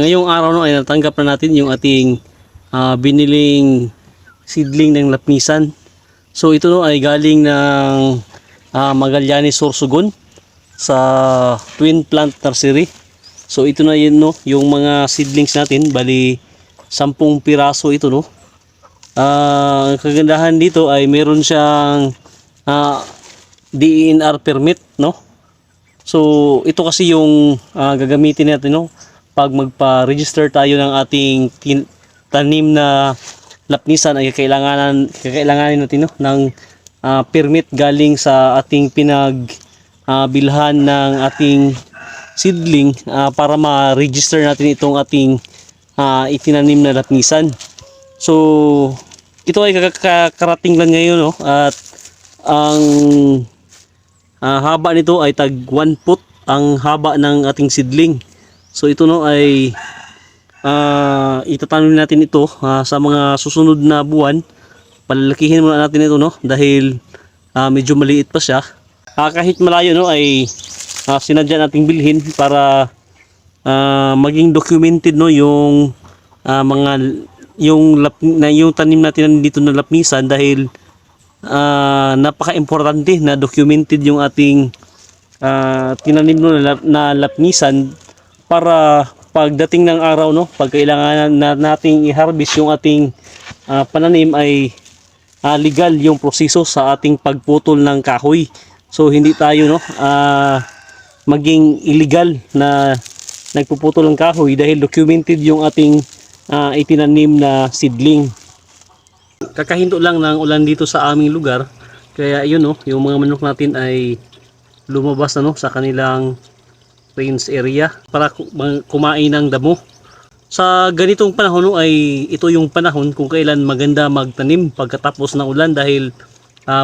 Ngayong araw no ay natanggap na natin yung ating biniling seedling ng lapnisan. So ito no ay galing ng Magallanes Sorsogon sa Twin Plant Nursery. So ito na yun no, yung mga seedlings natin, bali 10 piraso ito no. Ang kagandahan dito ay meron siyang DENR permit no. So ito kasi yung gagamitin natin no pag magpa-register tayo ng ating tanim na lapnisan. Ay kailanganin natin no ng permit galing sa ating pinagbilhan ng ating seedling para ma-register natin itong ating itinanim na lapnisan. So ito ay kakarating lang ngayon no, at ang haba nito ay tag 1 foot ang haba ng ating seedling. So ito no ay itatanim natin ito sa mga susunod na buwan. Palalakihin muna natin ito no dahil medyo maliit pa siya. Kahit malayo no ay sinadya nating bilhin para maging documented no yung yung tanim natin dito na lapnisan, dahil napaka-importante na documented yung ating tinanim no na lapnisan para pagdating ng araw no, pag kailangan na nating i-harvest yung ating pananim ay legal yung proseso sa ating pagputol ng kahoy. So hindi tayo no maging illegal na nagpuputol ng kahoy dahil documented yung ating itinanim na seedling. Kakahinto lang ng ulan dito sa aming lugar, kaya yun no, yung mga manok natin ay lumabas na no sa kanilang range area para kumain ng damo. Sa ganitong panahon no, ay ito yung panahon kung kailan maganda magtanim pagkatapos ng ulan, dahil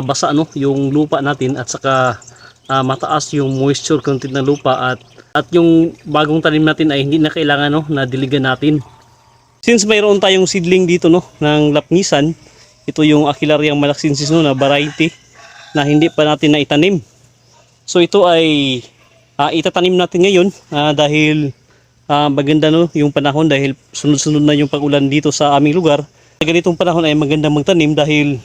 basa no yung lupa natin at saka mataas yung moisture content ng lupa, at yung bagong tanim natin ay hindi na kailangan no na diligan natin. Since mayroon tayong seedling dito no ng lapnisan, ito yung Achillarium malaxensis no na variety na hindi pa natin na itanim. So ito ay itatanim natin ngayon dahil maganda no yung panahon, dahil sunod-sunod na yung pag-ulan dito sa aming lugar. Sa ganitong panahon ay maganda magtanim dahil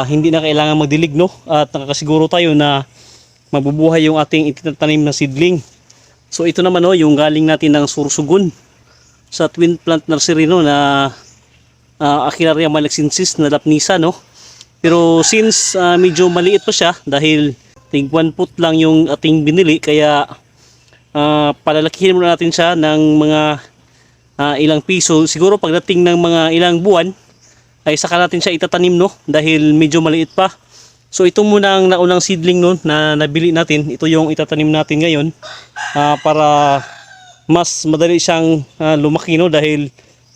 hindi na kailangan magdilig no, at nakakasiguro tayo na mabubuhay yung ating itatanim na seedling. So ito naman no yung galing natin ng Sorsogon sa Twin Plant Nursery no na Achillarium malaxensis na lapnisan no. Pero since medyo maliit pa siya dahil tig 1 foot lang yung ating binili, kaya palalakihin muna natin siya ng mga ilang piso. Siguro pagdating ng mga ilang buwan ay saka natin siya itatanim no dahil medyo maliit pa. So ito muna ang naunang seedling no na nabili natin. Ito yung itatanim natin ngayon para mas madali siyang lumaki no dahil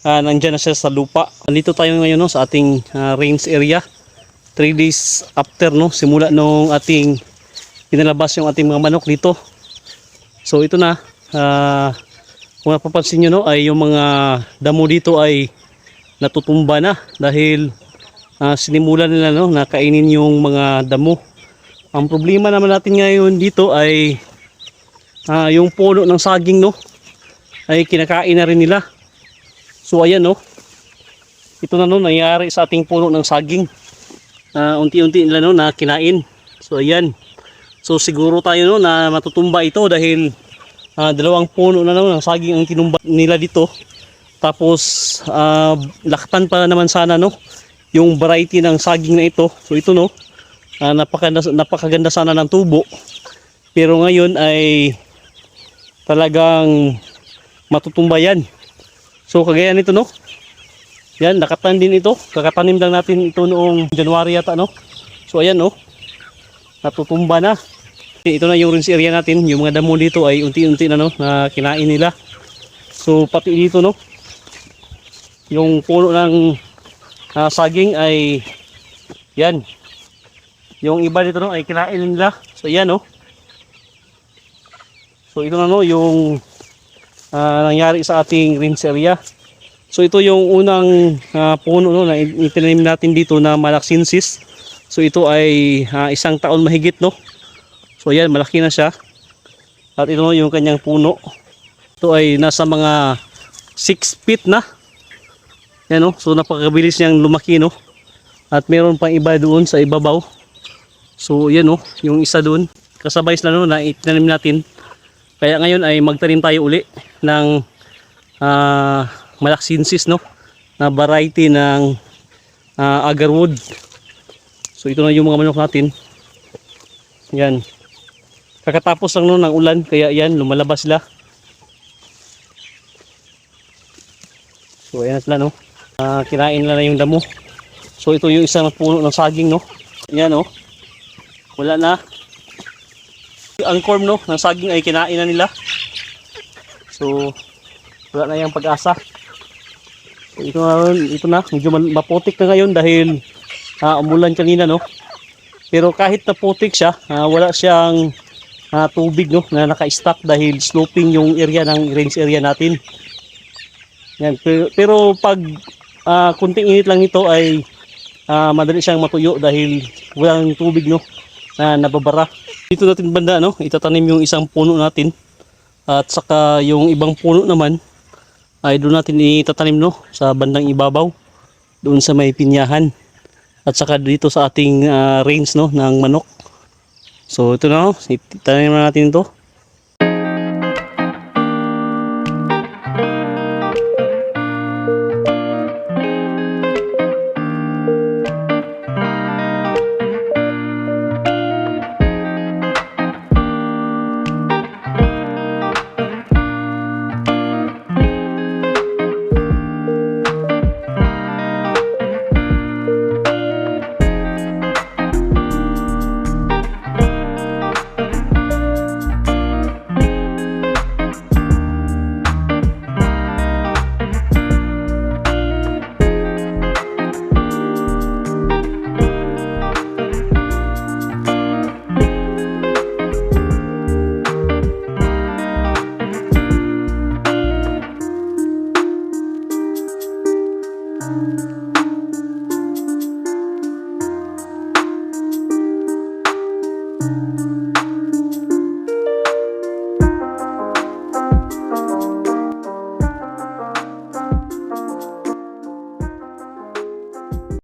nandyan na siya sa lupa. Nandito tayo ngayon no sa ating range area 3 days after no simula nung ating pinalabas yung ating mga manok dito. So ito na, kung napapansin nyo no ay yung mga damo dito ay natutumba na dahil sinimulan nila no na kainin yung mga damo. Ang problema naman natin ngayon dito ay yung puno ng saging no ay kinakain na rin nila. So ayan no, ito na no nangyari sa ating puno ng saging, unti-unti nila no na kinain. So ayan, so siguro tayo no na matutumba ito dahil dalawang puno na no ng saging ang tinumba nila dito. Tapos lakpan pa naman sana no yung variety ng saging na ito. So ito no, napakaganda sana ng tubo, pero ngayon ay talagang matutumba yan. So kagaya nito no, yan nakatan din ito, kakatanim lang natin ito noong January yata no. So ayan oh, natutumba na. Ito na yung rinse area natin. Yung mga damo dito ay unti-unti na no, na kinain nila. So pati dito no, yung puno ng saging ay yan. Yung iba dito no ay kinain nila. So yan no. So ito na no yung nangyari sa ating rinse area. So ito yung unang puno no, na itinanim natin dito na Malaxensis. So ito ay 1 taon mahigit no. So yan, malaki na siya. At ito no, yung kanyang puno. Ito ay nasa mga 6 feet na. Yan no, so napakabilis niyang lumaki no. At meron pang iba doon sa ibabaw. So yan no, yung isa doon. Kasabay sila no, na itinanim natin. Kaya ngayon ay magtanim tayo uli ng Malaxensis no, na variety ng agarwood. So ito na yung mga manok natin. Yan. Kakatapos lang no ng ulan, kaya yan, lumalabas sila. So ayan sila no. Kinain na yung damo. So ito yung isang puno ng saging no. Yan no. Wala na. Ang corm no, ng saging ay kinain na nila. So wala na yung pag-asa. So, ito na, medyo maputik na ngayon dahil umulan kanina no. Pero kahit naputik siya, wala siyang tubig no, na naka-stack dahil sloping yung area ng range area natin. Yan, pero pag kunting init lang ito ay madali siyang matuyo dahil walang tubig no, na nababara. Dito natin banda no, itatanim yung isang puno natin at saka yung ibang puno naman ay doon natin itatanim no, sa bandang ibabaw doon sa may pinyahan at saka dito sa ating range no, ng manok. So ito na, itatanim na natin ito.